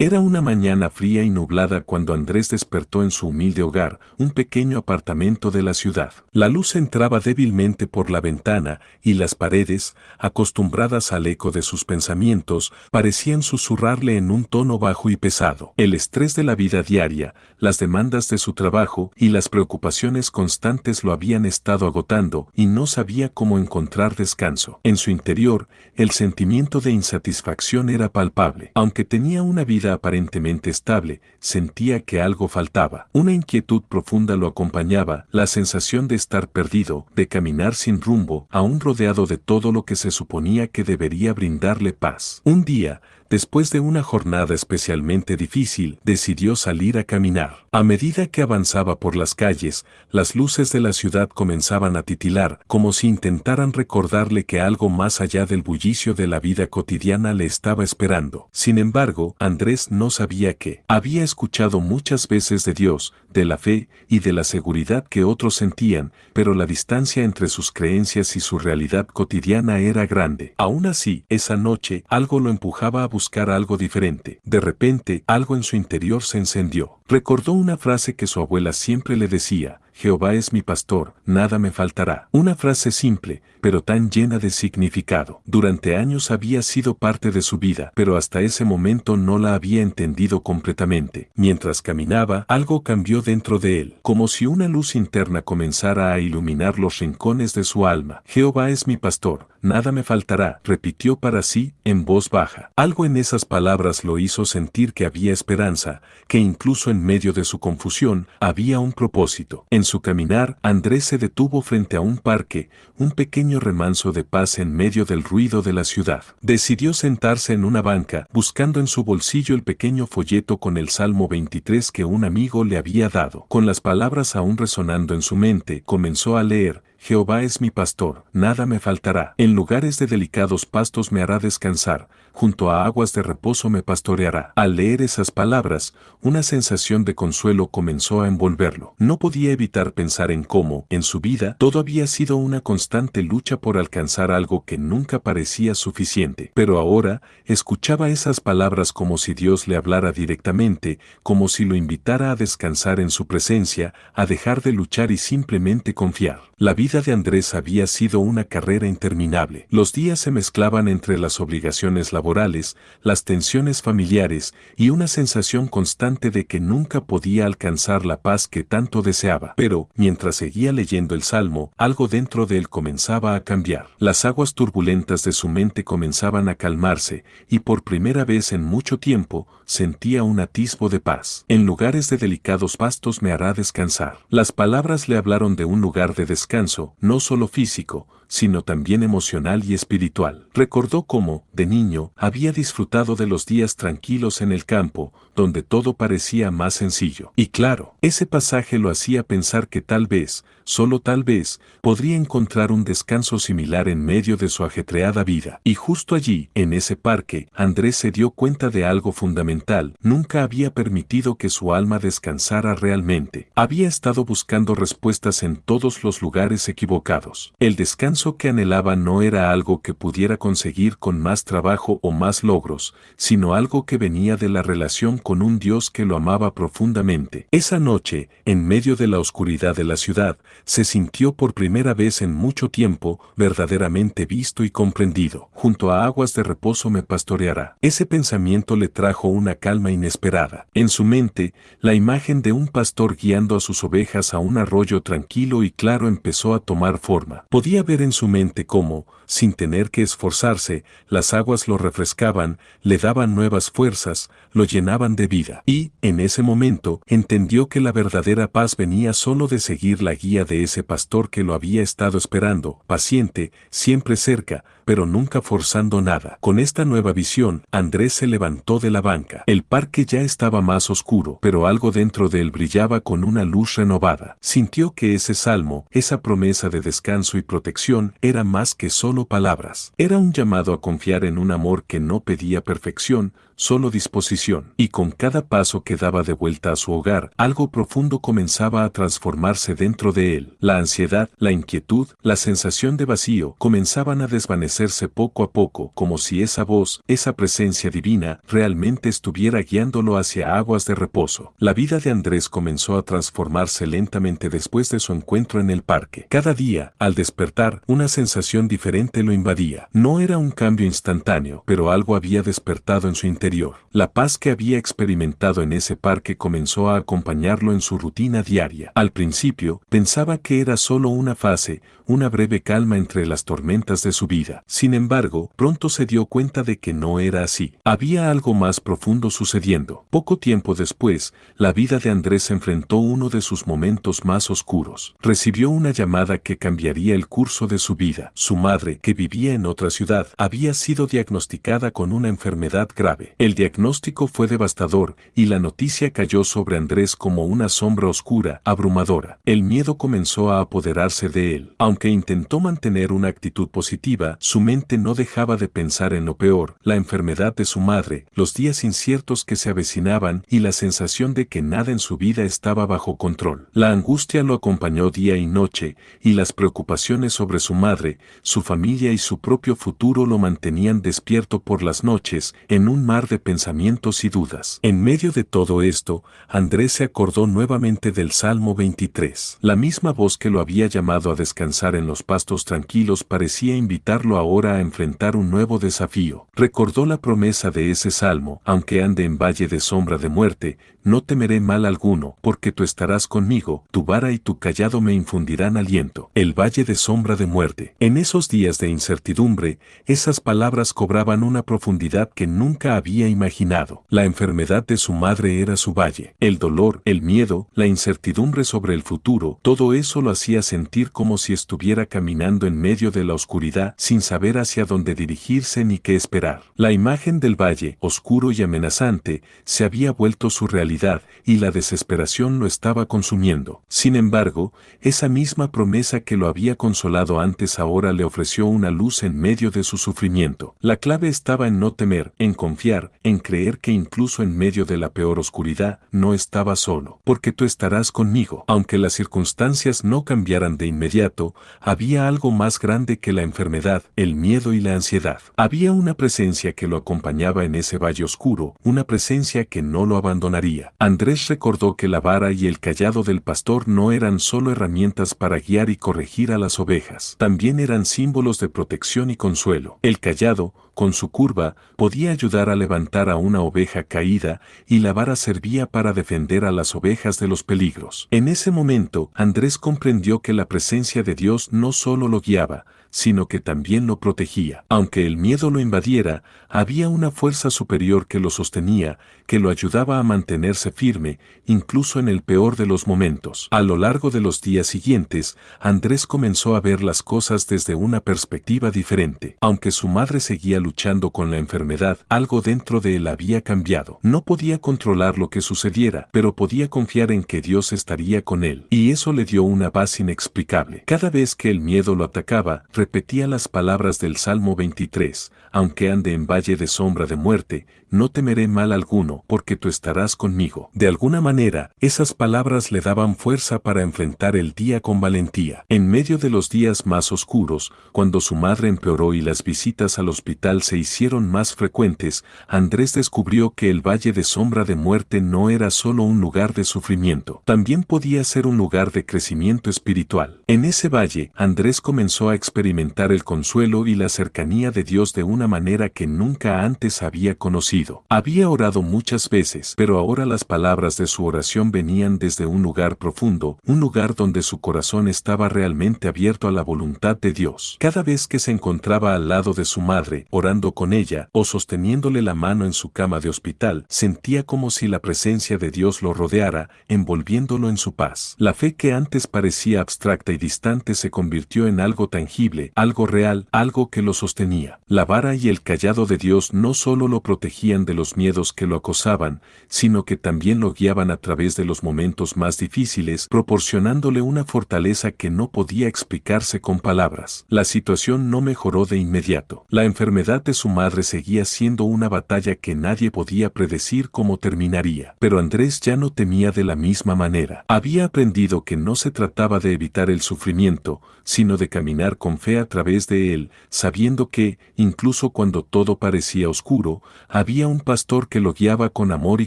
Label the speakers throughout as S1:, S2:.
S1: Era una mañana fría y nublada cuando Andrés despertó en su humilde hogar, un pequeño apartamento de la ciudad. La luz entraba débilmente por la ventana y las paredes, acostumbradas al eco de sus pensamientos, parecían susurrarle en un tono bajo y pesado. El estrés de la vida diaria, las demandas de su trabajo y las preocupaciones constantes lo habían estado agotando y no sabía cómo encontrar descanso. En su interior, el sentimiento de insatisfacción era palpable. Aunque tenía una vida aparentemente estable, sentía que algo faltaba. Una inquietud profunda lo acompañaba, la sensación de estar perdido, de caminar sin rumbo, aún rodeado de todo lo que se suponía que debería brindarle paz. Un día, después de una jornada especialmente difícil, decidió salir a caminar. A medida que avanzaba por las calles, las luces de la ciudad comenzaban a titilar, como si intentaran recordarle que algo más allá del bullicio de la vida cotidiana le estaba esperando. Sin embargo, Andrés no sabía qué. Había escuchado muchas veces de Dios, de la fe y de la seguridad que otros sentían, pero la distancia entre sus creencias y su realidad cotidiana era grande. Aún así, esa noche, algo lo empujaba a buscar algo diferente. De repente, algo en su interior se encendió. Recordó una frase que su abuela siempre le decía: Jehová es mi pastor, nada me faltará. Una frase simple, pero tan llena de significado. Durante años había sido parte de su vida, pero hasta ese momento no la había entendido completamente. Mientras caminaba, algo cambió dentro de él, como si una luz interna comenzara a iluminar los rincones de su alma. Jehová es mi pastor, nada me faltará, repitió para sí, en voz baja. Algo en esas palabras lo hizo sentir que había esperanza, que incluso en medio de su confusión, había un propósito. En su caminar, Andrés se detuvo frente a un parque, un pequeño remanso de paz en medio del ruido de la ciudad. Decidió sentarse en una banca, buscando en su bolsillo el pequeño folleto con el Salmo 23 que un amigo le había dado. Con las palabras aún resonando en su mente, comenzó a leer: Jehová es mi pastor, nada me faltará. En lugares de delicados pastos me hará descansar, junto a aguas de reposo me pastoreará. Al leer esas palabras, una sensación de consuelo comenzó a envolverlo. No podía evitar pensar en cómo, en su vida, todo había sido una constante lucha por alcanzar algo que nunca parecía suficiente. Pero ahora, escuchaba esas palabras como si Dios le hablara directamente, como si lo invitara a descansar en su presencia, a dejar de luchar y simplemente confiar. La vida de Andrés había sido una carrera interminable. Los días se mezclaban entre las obligaciones laborales, las tensiones familiares y una sensación constante de que nunca podía alcanzar la paz que tanto deseaba. Pero, mientras seguía leyendo el Salmo, algo dentro de él comenzaba a cambiar. Las aguas turbulentas de su mente comenzaban a calmarse, y por primera vez en mucho tiempo, sentía un atisbo de paz. En lugares de delicados pastos me hará descansar. Las palabras le hablaron de un lugar de descanso, no solo físico, sino también emocional y espiritual. Recordó cómo, de niño, había disfrutado de los días tranquilos en el campo, donde todo parecía más sencillo. Y claro, ese pasaje lo hacía pensar que tal vez, solo tal vez, podría encontrar un descanso similar en medio de su ajetreada vida. Y justo allí, en ese parque, Andrés se dio cuenta de algo fundamental: nunca había permitido que su alma descansara realmente. Había estado buscando respuestas en todos los lugares equivocados. El descanso que anhelaba no era algo que pudiera conseguir con más trabajo o más logros, sino algo que venía de la relación con un Dios que lo amaba profundamente. Esa noche, en medio de la oscuridad de la ciudad, se sintió por primera vez en mucho tiempo verdaderamente visto y comprendido. Junto a aguas de reposo me pastoreará. Ese pensamiento le trajo una calma inesperada. En su mente, la imagen de un pastor guiando a sus ovejas a un arroyo tranquilo y claro empezó a tomar forma. Podía ver en su mente cómo, sin tener que esforzarse, las aguas lo refrescaban, le daban nuevas fuerzas, lo llenaban de vida. Y, en ese momento, entendió que la verdadera paz venía solo de seguir la guía de ese pastor que lo había estado esperando, paciente, siempre cerca, pero nunca forzando nada. Con esta nueva visión, Andrés se levantó de la banca. El parque ya estaba más oscuro, pero algo dentro de él brillaba con una luz renovada. Sintió que ese salmo, esa promesa de descanso y protección, era más que solo palabras. Era un llamado a confiar en un amor que no pedía perfección, solo disposición. Y con cada paso que daba de vuelta a su hogar, algo profundo comenzaba a transformarse dentro de él. La ansiedad, la inquietud, la sensación de vacío comenzaban a desvanecerse poco a poco, como si esa voz, esa presencia divina, realmente estuviera guiándolo hacia aguas de reposo. La vida de Andrés comenzó a transformarse lentamente después de su encuentro en el parque. Cada día, al despertar, una sensación diferente lo invadía. No era un cambio instantáneo, pero algo había despertado en su interior. La paz que había experimentado en ese parque comenzó a acompañarlo en su rutina diaria. Al principio, pensaba que era solo una fase, una breve calma entre las tormentas de su vida. Sin embargo, pronto se dio cuenta de que no era así. Había algo más profundo sucediendo. Poco tiempo después, la vida de Andrés enfrentó uno de sus momentos más oscuros. Recibió una llamada que cambiaría el curso de su vida. Su madre, que vivía en otra ciudad, había sido diagnosticada con una enfermedad grave. El diagnóstico fue devastador y la noticia cayó sobre Andrés como una sombra oscura, abrumadora. El miedo comenzó a apoderarse de él. Aunque intentó mantener una actitud positiva, su mente no dejaba de pensar en lo peor, la enfermedad de su madre, los días inciertos que se avecinaban y la sensación de que nada en su vida estaba bajo control. La angustia lo acompañó día y noche, y las preocupaciones sobre su madre, su familia y su propio futuro lo mantenían despierto por las noches, en un mar de pensamientos y dudas. En medio de todo esto, Andrés se acordó nuevamente del Salmo 23. La misma voz que lo había llamado a descansar en los pastos tranquilos parecía invitarlo ahora a enfrentar un nuevo desafío. Recordó la promesa de ese salmo: aunque ande en valle de sombra de muerte, no temeré mal alguno, porque tú estarás conmigo, tu vara y tu cayado me infundirán aliento. El valle de sombra de muerte. En esos días de incertidumbre, esas palabras cobraban una profundidad que nunca había imaginado. La enfermedad de su madre era su valle. El dolor, el miedo, la incertidumbre sobre el futuro, todo eso lo hacía sentir como si estuviera caminando en medio de la oscuridad, sin saber hacia dónde dirigirse ni qué esperar. La imagen del valle, oscuro y amenazante, se había vuelto su realidad, y la desesperación lo estaba consumiendo. Sin embargo, esa misma promesa que lo había consolado antes ahora le ofreció una luz en medio de su sufrimiento. La clave estaba en no temer, en confiar, en creer que incluso en medio de la peor oscuridad, no estaba solo. Porque tú estarás conmigo. Aunque las circunstancias no cambiaran de inmediato, había algo más grande que la enfermedad, el miedo y la ansiedad. Había una presencia que lo acompañaba en ese valle oscuro, una presencia que no lo abandonaría. Andrés recordó que la vara y el cayado del pastor no eran solo herramientas para guiar y corregir a las ovejas, también eran símbolos de protección y consuelo. El cayado, con su curva, podía ayudar a levantar a una oveja caída, y la vara servía para defender a las ovejas de los peligros. En ese momento, Andrés comprendió que la presencia de Dios no solo lo guiaba, sino que también lo protegía. Aunque el miedo lo invadiera, había una fuerza superior que lo sostenía, que lo ayudaba a mantenerse firme, incluso en el peor de los momentos. A lo largo de los días siguientes, Andrés comenzó a ver las cosas desde una perspectiva diferente. Aunque su madre seguía luchando con la enfermedad, algo dentro de él había cambiado. No podía controlar lo que sucediera, pero podía confiar en que Dios estaría con él, y eso le dio una paz inexplicable. Cada vez que el miedo lo atacaba, repetía las palabras del Salmo 23, aunque ande en valle de sombra de muerte, no temeré mal alguno, porque tú estarás conmigo. De alguna manera, esas palabras le daban fuerza para enfrentar el día con valentía. En medio de los días más oscuros, cuando su madre empeoró y las visitas al hospital se hicieron más frecuentes, Andrés descubrió que el valle de sombra de muerte no era solo un lugar de sufrimiento, también podía ser un lugar de crecimiento espiritual. En ese valle, Andrés comenzó a experimentar el consuelo y la cercanía de Dios de una manera que nunca antes había conocido. Había orado muchas veces, pero ahora las palabras de su oración venían desde un lugar profundo, un lugar donde su corazón estaba realmente abierto a la voluntad de Dios. Cada vez que se encontraba al lado de su madre, orando con ella, o sosteniéndole la mano en su cama de hospital, sentía como si la presencia de Dios lo rodeara, envolviéndolo en su paz. La fe que antes parecía abstracta y distante se convirtió en algo tangible, tangible, algo real, algo que lo sostenía. La vara y el cayado de Dios no solo lo protegían de los miedos que lo acosaban, sino que también lo guiaban a través de los momentos más difíciles, proporcionándole una fortaleza que no podía explicarse con palabras. La situación no mejoró de inmediato. La enfermedad de su madre seguía siendo una batalla que nadie podía predecir cómo terminaría. Pero Andrés ya no temía de la misma manera. Había aprendido que no se trataba de evitar el sufrimiento, sino de caminar con fe a través de él, sabiendo que, incluso cuando todo parecía oscuro, había un pastor que lo guiaba con amor y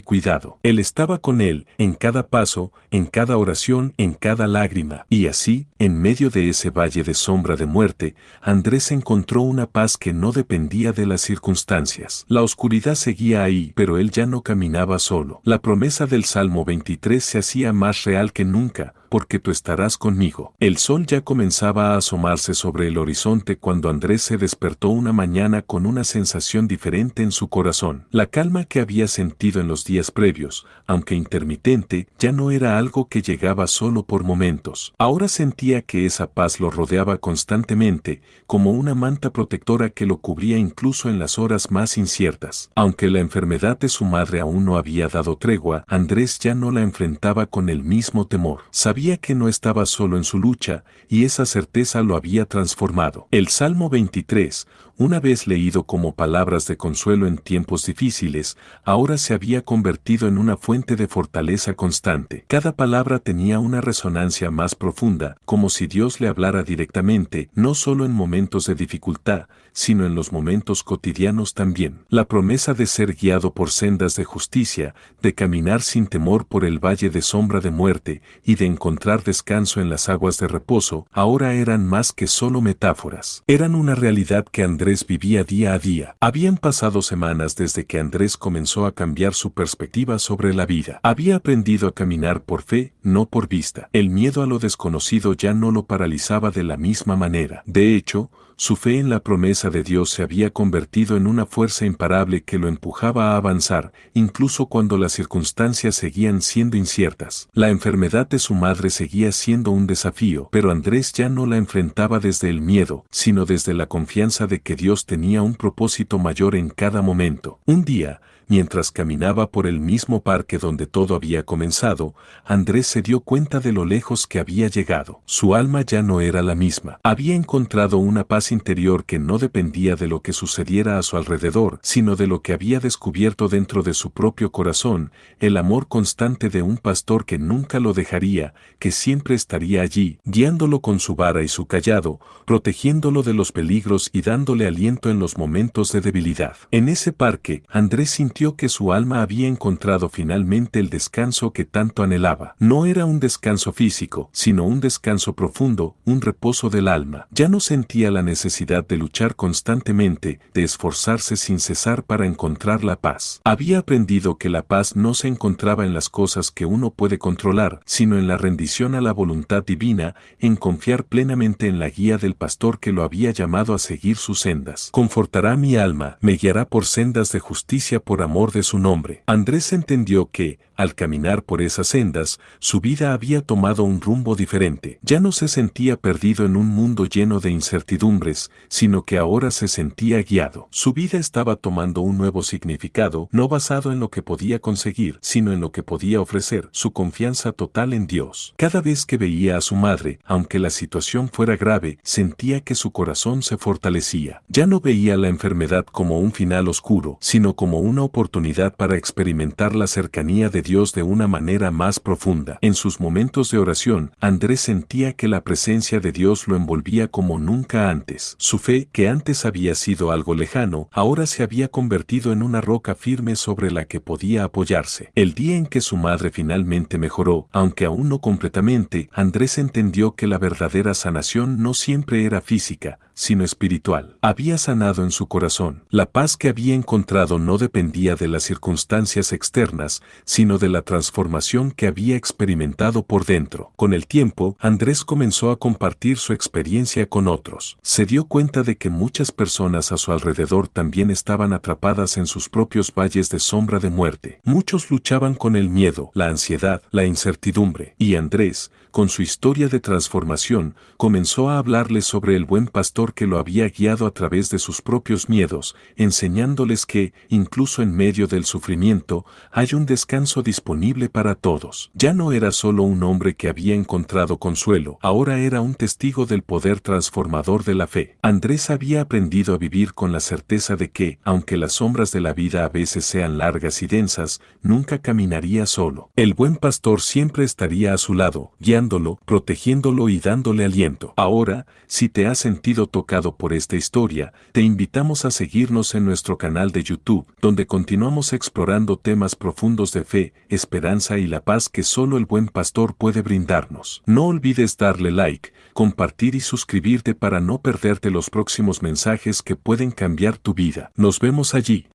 S1: cuidado. Él estaba con él, en cada paso, en cada oración, en cada lágrima. Y así, en medio de ese valle de sombra de muerte, Andrés encontró una paz que no dependía de las circunstancias. La oscuridad seguía ahí, pero él ya no caminaba solo. La promesa del Salmo 23 se hacía más real que nunca, porque tú estarás conmigo. El sol ya comenzaba a asomarse sobre el horizonte cuando Andrés se despertó una mañana con una sensación diferente en su corazón. La calma que había sentido en los días previos, aunque intermitente, ya no era algo que llegaba solo por momentos. Ahora sentía que esa paz lo rodeaba constantemente, como una manta protectora que lo cubría incluso en las horas más inciertas. Aunque la enfermedad de su madre aún no había dado tregua, Andrés ya no la enfrentaba con el mismo temor. Sabía que no estaba solo en su lucha, y esa certeza lo había transformado. El Salmo 23, una vez leído como palabras de consuelo en tiempos difíciles, ahora se había convertido en una fuente de fortaleza constante. Cada palabra tenía una resonancia más profunda, como si Dios le hablara directamente, no solo en momentos de dificultad, sino en los momentos cotidianos también. La promesa de ser guiado por sendas de justicia, de caminar sin temor por el valle de sombra de muerte y de encontrar descanso en las aguas de reposo, ahora eran más que solo metáforas. Eran una realidad que Andrés vivía día a día. Habían pasado semanas desde que Andrés comenzó a cambiar su perspectiva sobre la vida. Había aprendido a caminar por fe, no por vista. El miedo a lo desconocido ya no lo paralizaba de la misma manera. De hecho, su fe en la promesa de Dios se había convertido en una fuerza imparable que lo empujaba a avanzar, incluso cuando las circunstancias seguían siendo inciertas. La enfermedad de su madre seguía siendo un desafío, pero Andrés ya no la enfrentaba desde el miedo, sino desde la confianza de que Dios tenía un propósito mayor en cada momento. Un día, mientras caminaba por el mismo parque donde todo había comenzado, Andrés se dio cuenta de lo lejos que había llegado. Su alma ya no era la misma. Había encontrado una paz interior que no dependía de lo que sucediera a su alrededor, sino de lo que había descubierto dentro de su propio corazón, el amor constante de un pastor que nunca lo dejaría, que siempre estaría allí, guiándolo con su vara y su cayado, protegiéndolo de los peligros y dándole aliento en los momentos de debilidad. En ese parque, Andrés sintió que su alma había encontrado finalmente el descanso que tanto anhelaba. No era un descanso físico, sino un descanso profundo, un reposo del alma. Ya no sentía la necesidad de luchar constantemente, de esforzarse sin cesar para encontrar la paz. Había aprendido que la paz no se encontraba en las cosas que uno puede controlar, sino en la rendición a la voluntad divina, en confiar plenamente en la guía del pastor que lo había llamado a seguir sus sendas. Confortará mi alma, me guiará por sendas de justicia por amor de su nombre. Andrés entendió que, al caminar por esas sendas, su vida había tomado un rumbo diferente. Ya no se sentía perdido en un mundo lleno de incertidumbres, sino que ahora se sentía guiado. Su vida estaba tomando un nuevo significado, no basado en lo que podía conseguir, sino en lo que podía ofrecer, su confianza total en Dios. Cada vez que veía a su madre, aunque la situación fuera grave, sentía que su corazón se fortalecía. Ya no veía la enfermedad como un final oscuro, sino como una oportunidad para experimentar la cercanía de Dios de una manera más profunda. En sus momentos de oración, Andrés sentía que la presencia de Dios lo envolvía como nunca antes. Su fe, que antes había sido algo lejano, ahora se había convertido en una roca firme sobre la que podía apoyarse. El día en que su madre finalmente mejoró, aunque aún no completamente, Andrés entendió que la verdadera sanación no siempre era física, sino espiritual. Había sanado en su corazón. La paz que había encontrado no dependía de las circunstancias externas, sino de la transformación que había experimentado por dentro. Con el tiempo, Andrés comenzó a compartir su experiencia con otros. Se dio cuenta de que muchas personas a su alrededor también estaban atrapadas en sus propios valles de sombra de muerte. Muchos luchaban con el miedo, la ansiedad, la incertidumbre. Y Andrés, con su historia de transformación, comenzó a hablarles sobre el buen pastor pastor que lo había guiado a través de sus propios miedos, enseñándoles que, incluso en medio del sufrimiento, hay un descanso disponible para todos. Ya no era solo un hombre que había encontrado consuelo, ahora era un testigo del poder transformador de la fe. Andrés había aprendido a vivir con la certeza de que, aunque las sombras de la vida a veces sean largas y densas, nunca caminaría solo. El buen pastor siempre estaría a su lado, guiándolo, protegiéndolo y dándole aliento. Ahora, si te has sentido tocado por esta historia, te invitamos a seguirnos en nuestro canal de YouTube, donde continuamos explorando temas profundos de fe, esperanza y la paz que solo el buen pastor puede brindarnos. No olvides darle like, compartir y suscribirte para no perderte los próximos mensajes que pueden cambiar tu vida. Nos vemos allí.